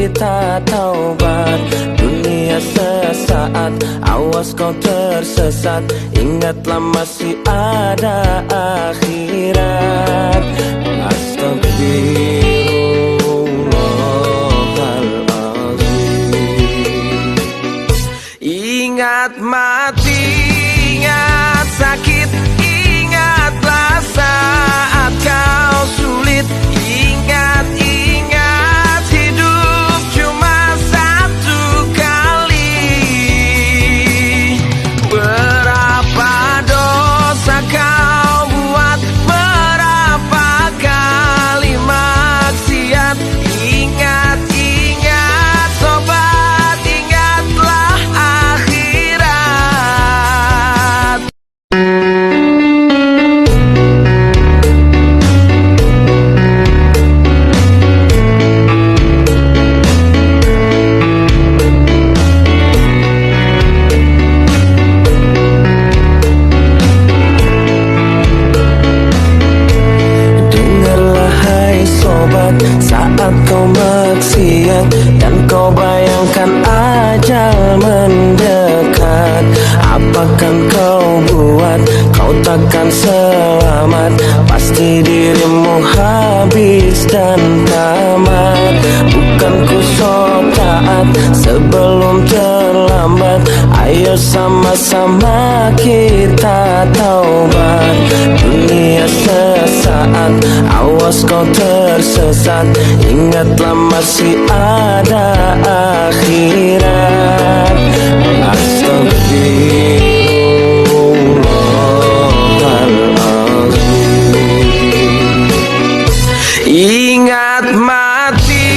kita taubat. Dunia sesaat, awas kau tersesat. Ingatlah masih ada akhirat. Astagfirullahaladzim. Ingat mati, ingat sakit, ingatlah saat kau sulit. Ingat, ingat hidup cuma satu kali. Berapa dosa kau buat, berapa kali maksiat. Ingat, ingat sobat, ingatlah akhirat. Dengarlah hai sobat, saat kau maksiat dan kau bayangkan ajal mendekat, apakan kau buat? Kau takkan selamat, pasti dirimu habis dan tamat. Bukan ku sok taat sebelum terlambat. Ayo sama-sama kita taubat. Dunia sesaat, awas kau tersesat. Ingatlah masih ada akhirat. Astagfirullahaladzim. Ingat mati,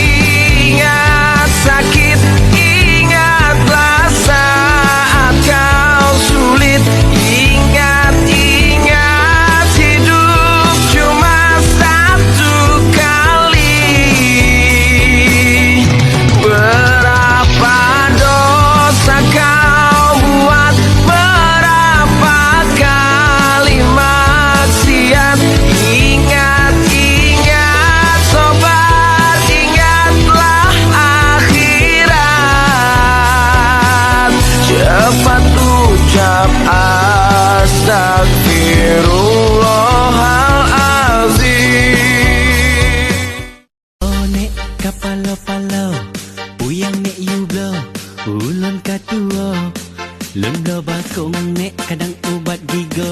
ingat sakit, ingatlah saat kau sulit. Ingat, ingat hidup cuma satu kali. Berapa dosa kau buat, berapa kali maksiat. Ingat, ingat sobat, ingatlah akhirat. Cepat ucap astagfirullahaladzim. Oh nek kapalo-palo, puyang nek you blow, ulun katua, lun blow bakong nek kadang ubat gigo,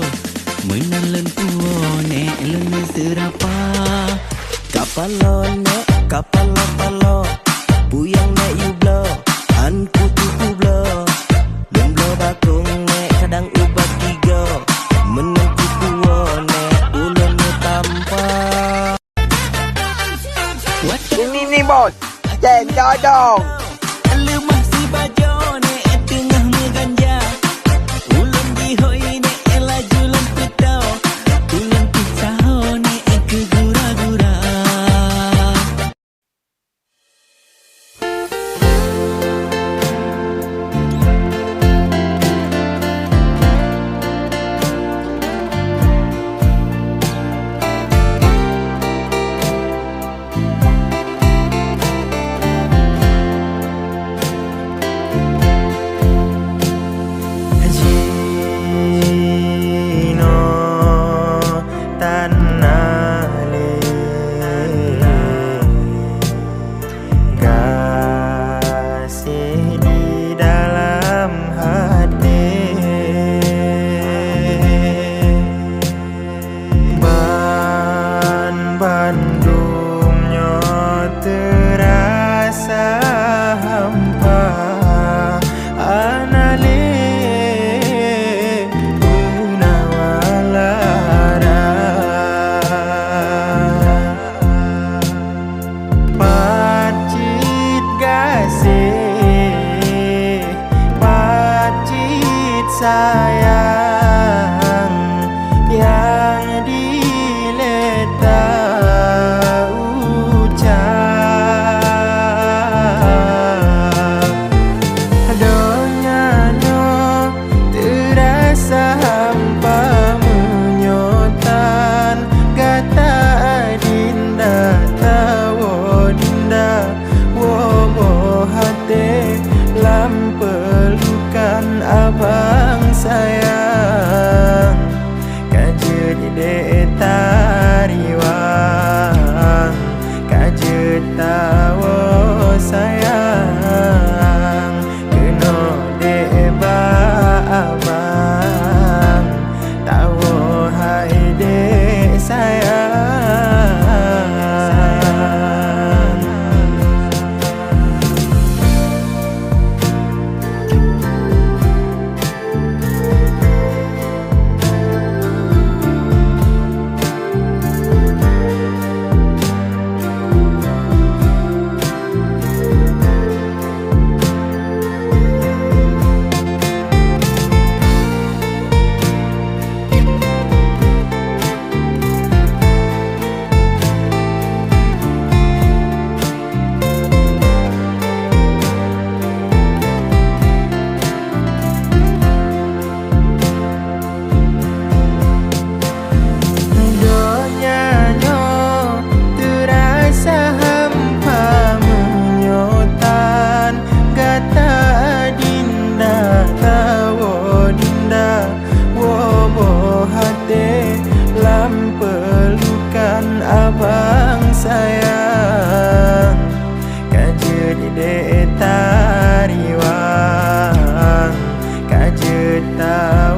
menang lun puo nek lun serapa. Kapalo nek, kapalo-palo, puyang nek you blow, an kutu blow. Lun blow bakung nek kadang ubat tiga, menang kutu nek ulun tanpa. Ini nih bos, Jen Dodong. Lu masih bajo nek tengah meganja, ulun dihoi nek laju lun putau, ulun pisaho nek ke gura-gura. sayang yang diletak ucap donyano terasa hampa menyotan gata dinda tawo dinda wo kereta